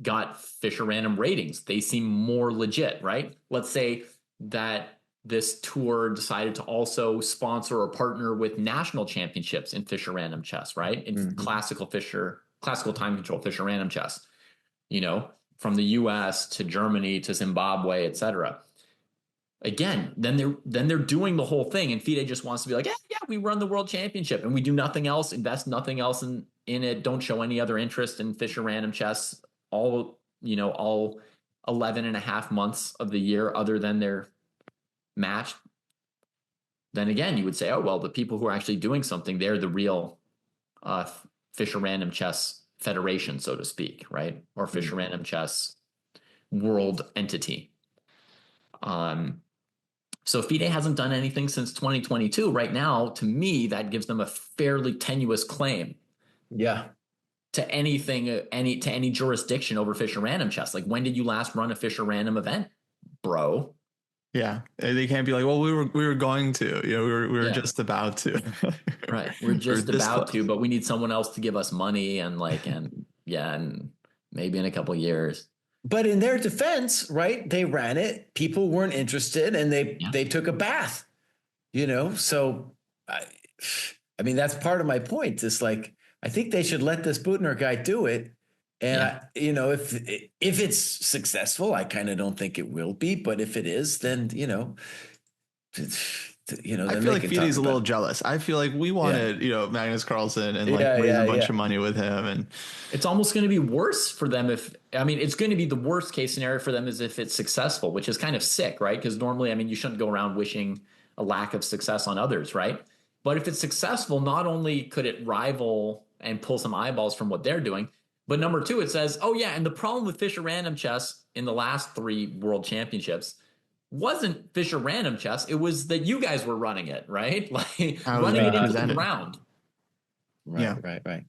got Fischer Random ratings. They seem more legit, right? Let's say that this tour decided to also sponsor or partner with national championships in Fischer Random chess, right? In classical time control Fischer Random chess, from the US to Germany to Zimbabwe, etc. Again, then they're doing the whole thing, and FIDE just wants to be like, yeah, we run the world championship and we do nothing else, invest nothing else in it, don't show any other interest in Fischer Random chess all 11 and a half months of the year other than their match. Then again, you would say, the people who are actually doing something, they're the real Fischer Random Chess Federation, so to speak, right? Or Fischer Random Chess world entity. So FIDE hasn't done anything since 2022. Right now, to me, that gives them a fairly tenuous claim. Yeah. To anything, any jurisdiction over Fischer Random chess. Like, when did you last run a Fischer Random event, bro? Yeah, they can't be like, well, we were going to, we were just about to. Right, we're just about to, but we need someone else to give us money and maybe in a couple of years. But in their defense, right, they ran it. People weren't interested, and they took a bath. So I mean, that's part of my point. It's like, I think they should let this Büttner guy do it. And if it's successful, I kind of don't think it will be. But if it is, then I feel like FIDE's a little jealous. I feel like we wanted Magnus Carlsen and raise a bunch of money with him, and it's almost going to be worse for them it's going to be the worst case scenario for them is if it's successful, which is kind of sick, right? Because normally, you shouldn't go around wishing a lack of success on others, right? But if it's successful, not only could it rival and pull some eyeballs from what they're doing, but number two, it says, oh yeah, and the problem with Fischer Random Chess in the last 3 world championships wasn't Fischer Random Chess. It was that you guys were running it, right? Like How it was running being it into the presented. ground. Right, Yeah. right.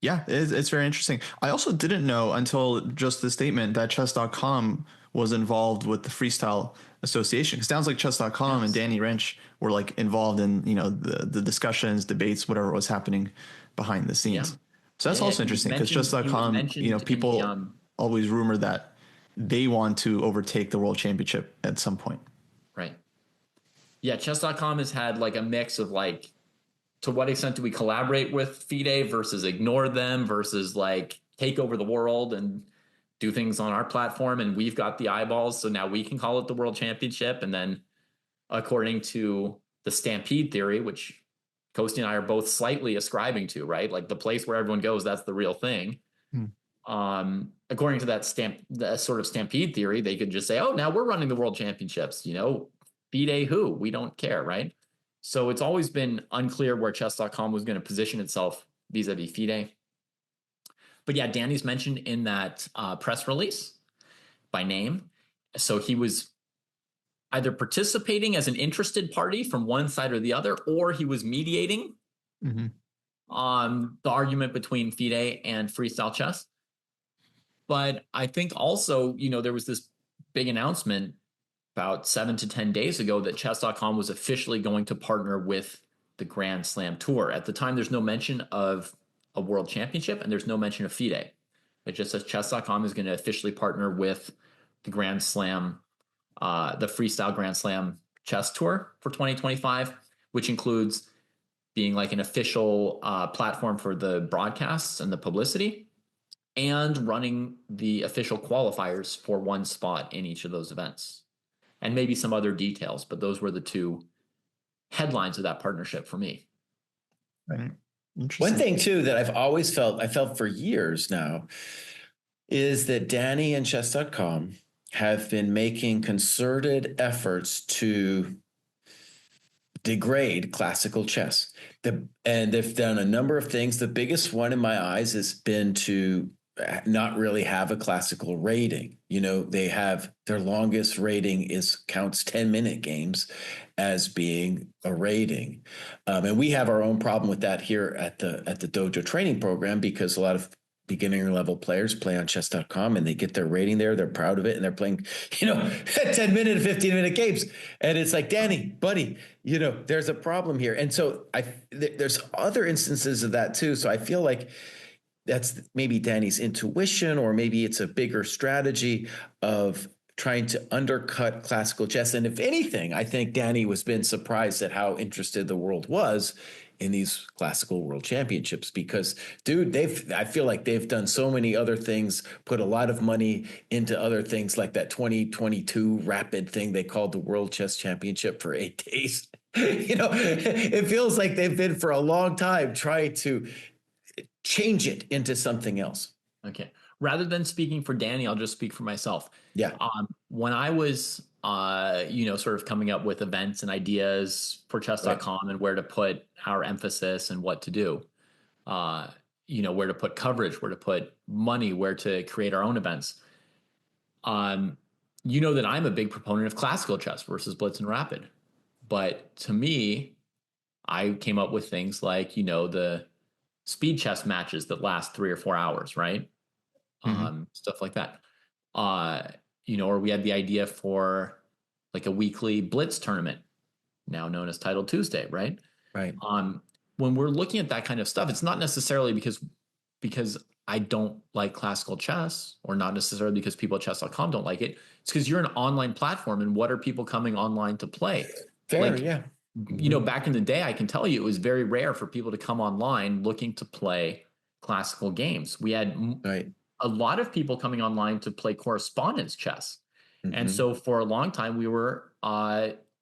Yeah, it's very interesting. I also didn't know until just the statement that chess.com was involved with the Freestyle Association. It sounds like chess.com and Danny Rensch were like involved in, you know, the discussions, debates, whatever was happening behind the scenes. Yeah. So that's also interesting because chess.com, you know, people always rumor that they want to overtake the world championship at some point. Right. Yeah, chess.com has had like a mix of like, to what extent do we collaborate with FIDE versus ignore them versus like take over the world and do things on our platform, and we've got the eyeballs, so now we can call it the world championship. And then according to the Stampede theory, which Kosti and I are both slightly ascribing to, right? Like the place where everyone goes, that's the real thing. According to that sort of Stampede theory, they could just say, oh, now we're running the world championships, you know, FIDE who? We don't care, right? So it's always been unclear where chess.com was going to position itself vis-a-vis FIDE. But yeah, Danny's mentioned in that press release by name. So he was either participating as an interested party from one side or the other, or he was mediating on the argument between FIDE and Freestyle Chess. But I think also, you know, there was this big announcement about 7 to 10 days ago that chess.com was officially going to partner with the Grand Slam Tour. At the time, there's no mention of a world championship and there's no mention of FIDE. It just says chess.com is going to officially partner with the Grand Slam, the Freestyle Grand Slam Chess Tour for 2025, which includes being like an official platform for the broadcasts and the publicity, and running the official qualifiers for one spot in each of those events. And maybe some other details, but those were the 2 headlines of that partnership for me. Right. One thing too that I've always I felt for years now, is that Danny and chess.com have been making concerted efforts to degrade classical chess. And they've done a number of things. The biggest one in my eyes has been to not really have a classical rating. You know, they have their longest rating counts 10-minute games as being a rating. And we have our own problem with that here at the Dojo training program, because a lot of beginner level players play on chess.com and they get their rating there. They're proud of it. And they're playing, you know, 10-minute, 15-minute games. And it's like, Danny, buddy, you know, there's a problem here. And so there's other instances of that too. So I feel like that's maybe Danny's intuition, or maybe it's a bigger strategy of trying to undercut classical chess. And if anything, I think Danny was been surprised at how interested the world was in these classical world championships, because dude, I feel like they've done so many other things, put a lot of money into other things, like that 2022 rapid thing they called the World Chess Championship for 8 days. You know, it feels like they've been for a long time trying to change it into something else. Okay. Rather than speaking for Danny, I'll just speak for myself. Yeah. When I was, you know, sort of coming up with events and ideas for chess.com and where to put our emphasis and what to do, you know, where to put coverage, where to put money, where to create our own events. You know that I'm a big proponent of classical chess versus blitz and rapid. But to me, I came up with things like, you know, the speed chess matches that last 3 or 4 hours, right? Stuff like that. You know, or we had the idea for like a weekly blitz tournament, now known as Title Tuesday, right? Right. When we're looking at that kind of stuff, it's not necessarily because I don't like classical chess, or not necessarily because people at chess.com don't like it. It's because you're an online platform, and what are people coming online to play? Fair, like, yeah. You know, back in the day, I can tell you it was very rare for people to come online looking to play classical games. We had a lot of people coming online to play correspondence chess. And so for a long time, we were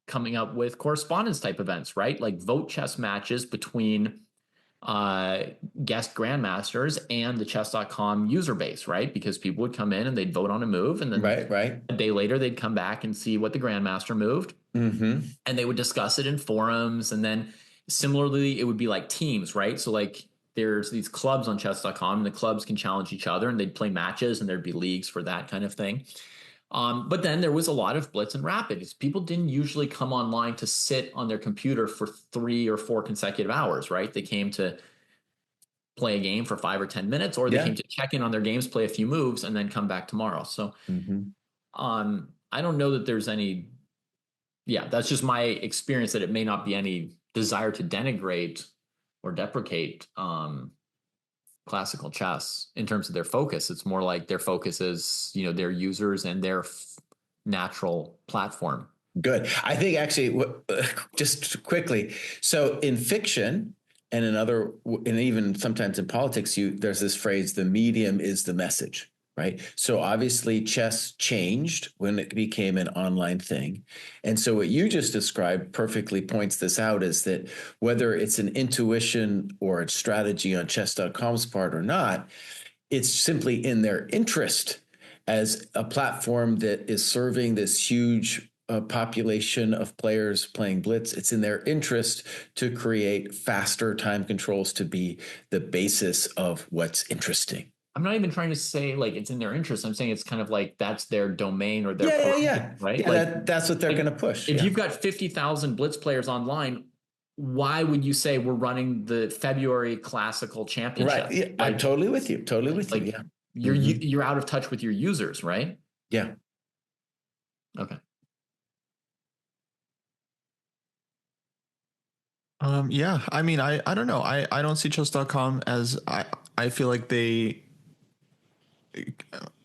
coming up with correspondence type events, right? Like vote chess matches between guest grandmasters and the chess.com user base, right? Because people would come in and they'd vote on a move, and then Right. a day later they'd come back and see what the grandmaster moved, and they would discuss it in forums. And then similarly, it would be like teams, right? So like there's these clubs on chess.com, and the clubs can challenge each other, and they'd play matches, and there'd be leagues for that kind of thing. But then there was a lot of blitz and rapid. People didn't usually come online to sit on their computer for 3 or 4 consecutive hours, right? They came to play a game for 5 or 10 minutes, or they came to check in on their games, play a few moves, and then come back tomorrow. So I don't know that there's any, that's just my experience, that it may not be any desire to denigrate or deprecate classical chess in terms of their focus. It's more like their focus is, their users and their natural platform. Good. I think actually, just quickly, so in fiction and and even sometimes in politics, there's this phrase, the medium is the message, right? So obviously chess changed when it became an online thing. And so what you just described perfectly points this out, is that whether it's an intuition or a strategy on chess.com's part or not, it's simply in their interest as a platform that is serving this huge population of players playing blitz. It's in their interest to create faster time controls to be the basis of what's interesting. I'm not even trying to say like it's in their interest. I'm saying it's kind of like that's their domain or their right? Yeah, like, that's what they're going to push. If you've got 50,000 blitz players online, why would you say we're running the February classical championship? Right. Yeah, I'm totally with you. Totally with you. Yeah. You're out of touch with your users, right? Yeah. Okay. Yeah, I mean, I don't know. I don't see chess.com as I feel like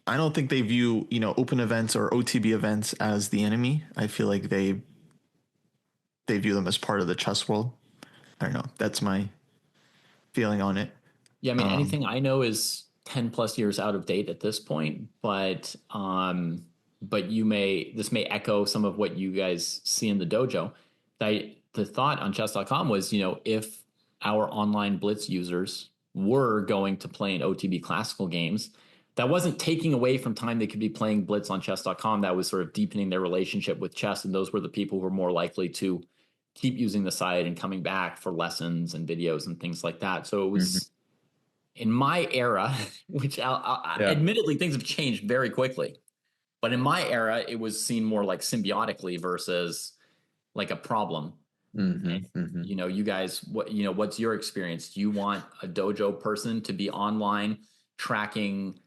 I don't think they view, open events or OTB events as the enemy. I feel like they view them as part of the chess world. I don't know. That's my feeling on it. Yeah, I mean, anything I know is 10 plus years out of date at this point, but this may echo some of what you guys see in the dojo. The thought on chess.com was, if our online blitz users were going to play in OTB classical games, that wasn't taking away from time they could be playing blitz on chess.com. That was sort of deepening their relationship with chess. And those were the people who were more likely to keep using the site and coming back for lessons and videos and things like that. So it was in my era, which admittedly things have changed very quickly, but in my era, it was seen more like symbiotically versus like a problem. You guys, what's your experience? Do you want a dojo person to be online tracking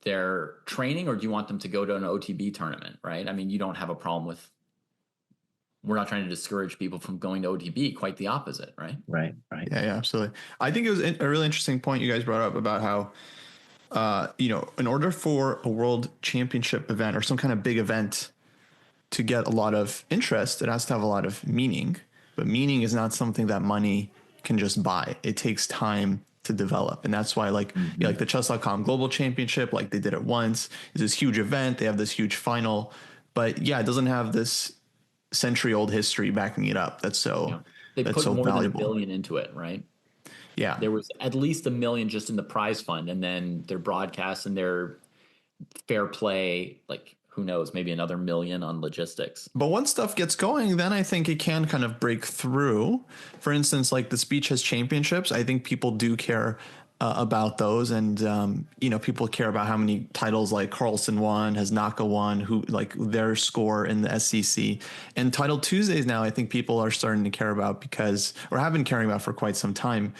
their training, or do you want them to go to an OTB tournament, right? I mean, you don't have a problem with, we're not trying to discourage people from going to OTB, quite the opposite, right? Right. Yeah, absolutely. I think it was a really interesting point you guys brought up about how, in order for a world championship event or some kind of big event to get a lot of interest, it has to have a lot of meaning. But meaning is not something that money can just buy. It takes time to develop. And that's why like the chess.com global championship, like they did it once, is this huge event. They have this huge final, but it doesn't have this century old history backing it up. They put more valuable. than $1 billion into it, right? Yeah. There was at least $1 million just in the prize fund, and then their broadcasts and their fair play, like who knows, maybe another $1 million on logistics. But once stuff gets going, then I think it can kind of break through. For instance, like the Speed Chess Championships, I think people do care about those. And, people care about how many titles like Carlsen won, has Naka won, who like their score in the SEC. And Title Tuesdays now, I think people are starting to care about or have been caring about for quite some time.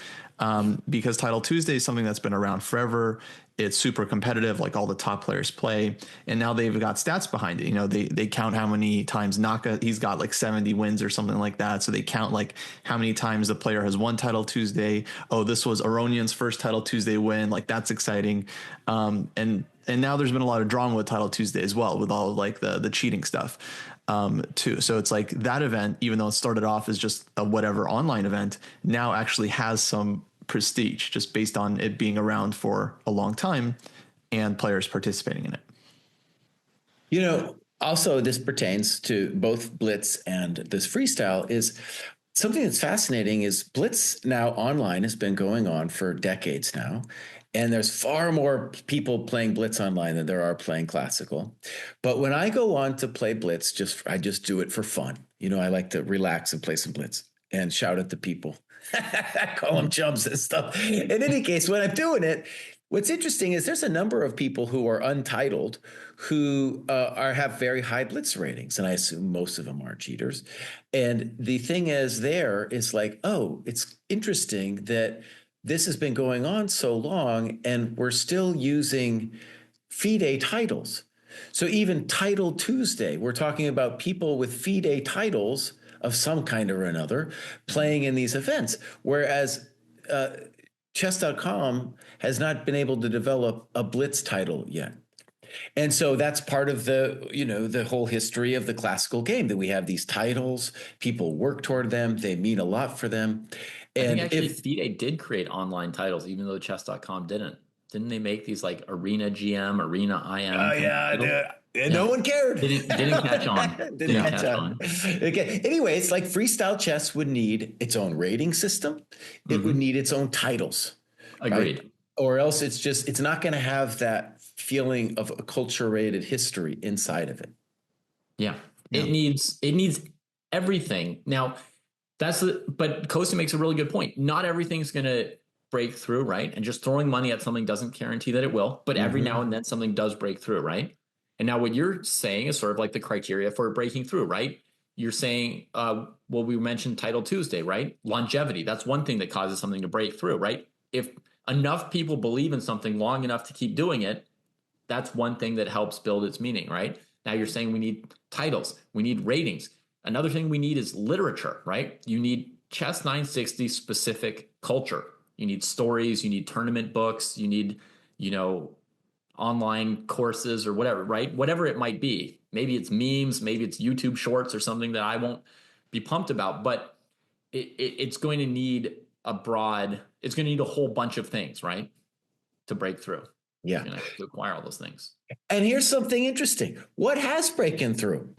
Because Title Tuesday is something that's been around forever. It's super competitive, like all the top players play. And now they've got stats behind it. They count how many times Naka, he's got like 70 wins or something like that. So they count like how many times the player has won Title Tuesday. Oh, this was Aronian's first Title Tuesday win. Like that's exciting. And now there's been a lot of drama with Title Tuesday as well, with all like the cheating stuff. Too. So it's like that event, even though it started off as just a whatever online event, now actually has some prestige just based on it being around for a long time and players participating in it. Also this pertains to both blitz and this freestyle is something that's fascinating is Blitz now online has been going on for decades now. And there's far more people playing Blitz online than there are playing classical. But when I go on to play Blitz, I just do it for fun. You know, I like to relax and play some Blitz and shout at the people. Call them chumps and stuff. In any case, when I'm doing it, what's interesting is there's a number of people who are untitled who have very high Blitz ratings, and I assume most of them are cheaters. And the thing is, like, oh, it's interesting that this has been going on so long, and we're still using FIDE titles. So even Title Tuesday, we're talking about people with FIDE titles of some kind or another playing in these events, whereas chess.com has not been able to develop a Blitz title yet. And so that's part of the whole history of the classical game, that we have these titles, people work toward them, they mean a lot for them. And I think actually FIDE did create online titles, even though chess.com didn't. Didn't they make these like Arena GM, Arena IM? Oh, yeah. No one cared. Didn't catch on. Didn't catch on. Okay. Anyway, it's like freestyle chess would need its own rating system. It would need its own titles. Agreed. Right? Or else it's not going to have that feeling of acculturated history inside of it. Yeah. It needs everything. Now, but Kosta makes a really good point. Not everything's going to break through, right? And just throwing money at something doesn't guarantee that it will, but every now and then something does break through, right? And now what you're saying is sort of like the criteria for breaking through, right? You're saying, we mentioned Title Tuesday, right? Longevity. That's one thing that causes something to break through, right? If enough people believe in something long enough to keep doing it, that's one thing that helps build its meaning, right? Now you're saying we need titles, we need ratings. Another thing we need is literature, right? You need Chess 960 specific culture. You need stories, you need tournament books, you need, online courses or whatever, right? Whatever it might be. Maybe it's memes, maybe it's YouTube shorts or something that I won't be pumped about, but it's going to need it's going to need a whole bunch of things, right? To break through. Yeah. You're going to have to acquire all those things. And here's something interesting. What has broken through?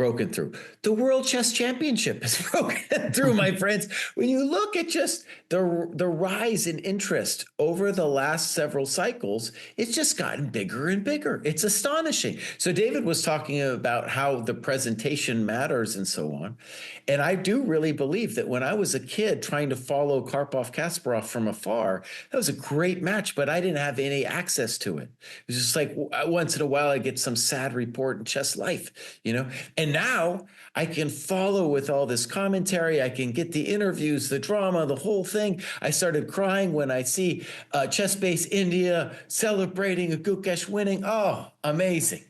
The World Chess Championship has broken through, my friends. When you look at just the rise in interest over the last several cycles, it's just gotten bigger and bigger. It's astonishing. So David was talking about how the presentation matters and so on. And I do really believe that when I was a kid trying to follow Karpov-Kasparov from afar, that was a great match, but I didn't have any access to it. It was just like once in a while I get some sad report in Chess Life, and now I can follow with all this commentary. I can get the interviews, the drama, the whole thing. I started crying when I see Chess Base India celebrating a Gukesh winning. Oh, amazing.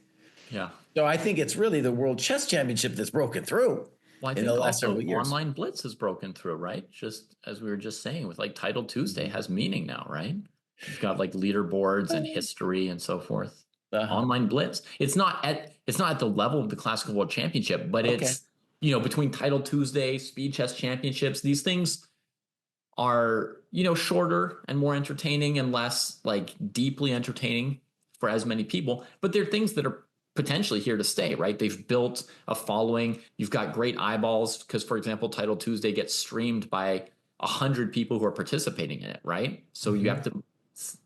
Yeah. So I think it's really the World Chess Championship that's broken through. Well, I think also online Blitz has broken through, right? Just as we were just saying, with like Title Tuesday has meaning now, right? You've got like leaderboards and history and so forth. Online Blitz. It's not at the level of the Classical World Championship, but it's between Title Tuesday, Speed Chess Championships, these things are shorter and more entertaining and less like deeply entertaining for as many people. But they're things that are potentially here to stay, right? They've built a following. You've got great eyeballs because, for example, Title Tuesday gets streamed by 100 people who are participating in it, right? So you have to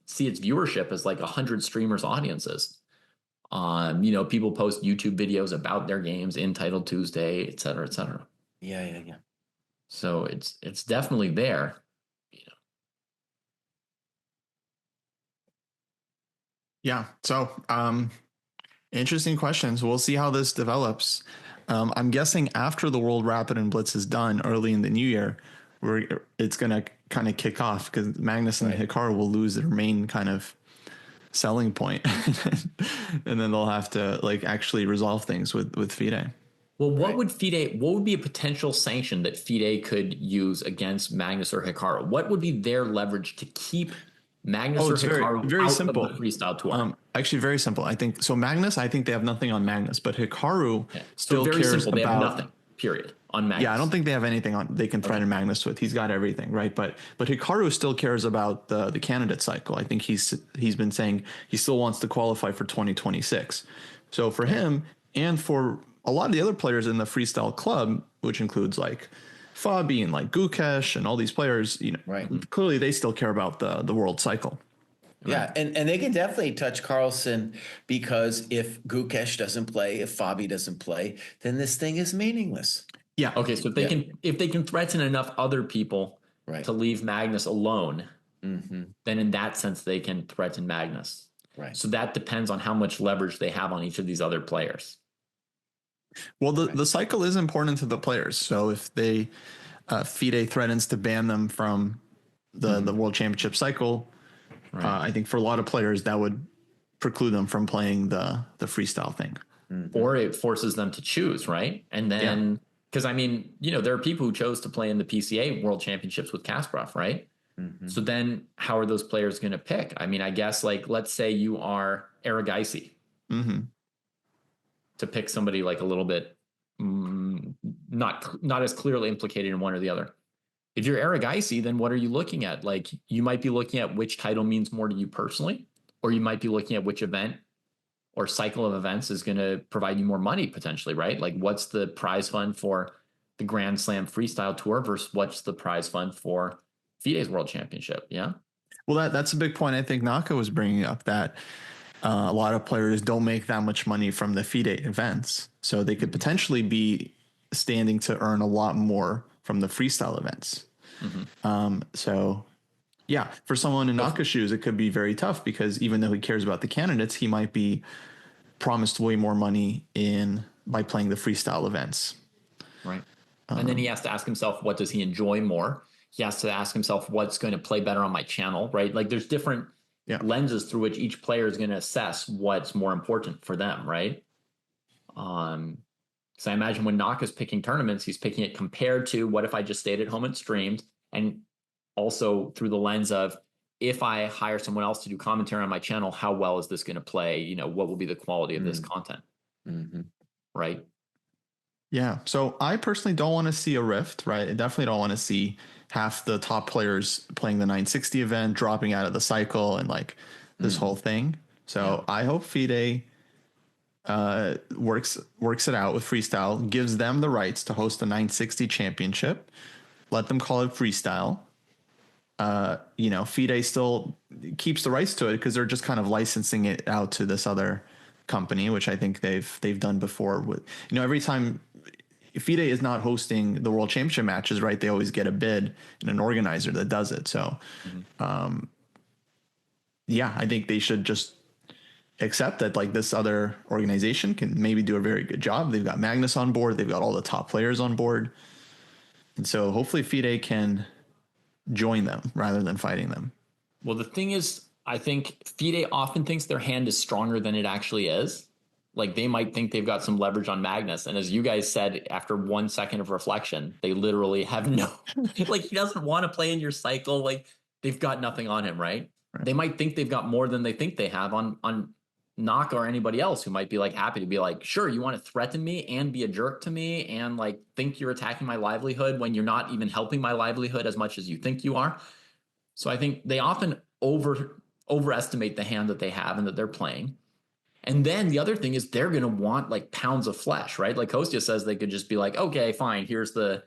see its viewership as like 100 streamers' audiences. People post YouTube videos about their games in Title Tuesday, et cetera, et cetera. Yeah. So it's definitely there. Yeah. So interesting questions. We'll see how this develops. I'm guessing after the World Rapid and Blitz is done early in the new year, it's going to kind of kick off because Magnus and Hikaru will lose their main kind of selling point. And then they'll have to like actually resolve things with FIDE. Well, what would be a potential sanction that FIDE could use against Magnus or Hikaru? What would be their leverage to keep Magnus or Hikaru very out simple. of the freestyle tour? Actually, very simple. I think so. Magnus, I think they have nothing on Magnus, but Hikaru still very cares simple. They about have nothing. Period. On Magnus. Yeah, I don't think they have anything on they can threaten Magnus with. He's got everything, right? But Hikaru still cares about the candidate cycle. I think he's been saying he still wants to qualify for 2026. So for him and for a lot of the other players in the freestyle club, which includes like Fabi and like Gukesh and all these players, Right. clearly they still care about the world cycle. Yeah, and they can definitely touch Carlsen, because if Gukesh doesn't play, if Fabi doesn't play, then this thing is meaningless. Yeah. Okay, so if they can threaten enough other people Right. to leave Magnus alone, Mm-hmm. then in that sense they can threaten Magnus. Right. So that depends on how much leverage they have on each of these other players. Well, the cycle is important to the players. So if they FIDE threatens to ban them from the World Championship cycle, I think for a lot of players that would preclude them from playing the freestyle thing. Or it forces them to choose, right? And then, because I mean, there are people who chose to play in the PCA World Championships with Kasparov, right? So then how are those players going to pick? I mean, I guess, like, let's say you are Aragaisi, to pick somebody like a little bit not as clearly implicated in one or the other. If you're Aragaisi, then what are you looking at? Like, you might be looking at which title means more to you personally, or you might be looking at which event or cycle of events is going to provide you more money potentially, right? Like, what's the prize fund for the Grand Slam Freestyle Tour versus what's the prize fund for FIDE's World Championship? Yeah. Well, that's a big point. I think Naka was bringing up that a lot of players don't make that much money from the FIDE events, so they could potentially be standing to earn a lot more from the freestyle events. So yeah, for someone in Naka's shoes, it could be very tough, because even though he cares about the candidates, he might be promised way more money by playing the freestyle events. Right. And then he has to ask himself, what does he enjoy more? He has to ask himself, what's going to play better on my channel, right? Like, there's different lenses through which each player is going to assess what's more important for them, right? So I imagine when Naka's picking tournaments, he's picking it compared to what if I just stayed at home and streamed, and also through the lens of, if I hire someone else to do commentary on my channel, how well is this going to play? What will be the quality of this content? Right. Yeah. So I personally don't want to see a rift, right? I definitely don't want to see half the top players playing the 960 event dropping out of the cycle and like this whole thing. So I hope FIDE works it out with freestyle, gives them the rights to host the 960 championship, let them call it freestyle. FIDE still keeps the rights to it because they're just kind of licensing it out to this other company, which I think they've done before. With every time FIDE is not hosting the World Championship matches, right? They always get a bid and an organizer that does it. So, I think they should just accept that like this other organization can maybe do a very good job. They've got Magnus on board. They've got all the top players on board. And so hopefully FIDE can join them rather than fighting them. Well, the thing is, I think FIDE often thinks their hand is stronger than it actually is. Like, they might think they've got some leverage on Magnus. And as you guys said, after 1 second of reflection, they literally have like, he doesn't want to play in your cycle. Like, they've got nothing on him, right? They might think they've got more than they think they have on Naka or anybody else who might be like happy to be like, sure, you want to threaten me and be a jerk to me and like think you're attacking my livelihood when you're not even helping my livelihood as much as you think you are. So I think they often overestimate the hand that they have and that they're playing. And then the other thing is they're going to want like pounds of flesh, right? Like Kostya says, they could just be like, okay, fine, here's the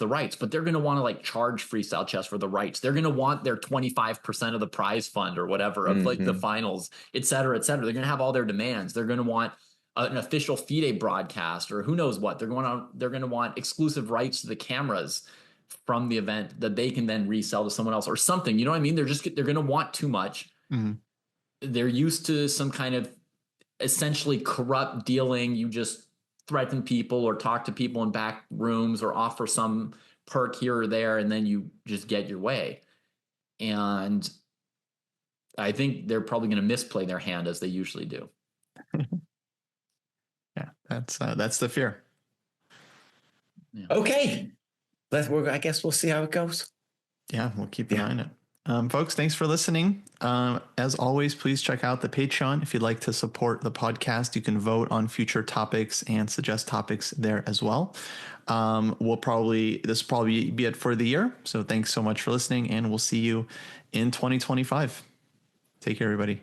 rights, but they're going to want to like charge Freestyle Chess for the rights. They're going to want their 25% of the prize fund or whatever of like the finals, et cetera, et cetera. They're going to have all their demands. They're going to want an official FIDE broadcast or who knows what. They're going to want exclusive rights to the cameras from the event that they can then resell to someone else or something. You know what I mean? They're going to want too much. They're used to some kind of essentially corrupt dealing. You just threaten people or talk to people in back rooms or offer some perk here or there, and then you just get your way. And I think they're probably going to misplay their hand as they usually do. Yeah, that's the fear. Yeah. Okay. I guess we'll see how it goes. Yeah, we'll keep an eye on it. Folks, thanks for listening. As always, please check out the Patreon. If you'd like to support the podcast, you can vote on future topics and suggest topics there as well. This will probably be it for the year. So thanks so much for listening, and we'll see you in 2025. Take care, everybody.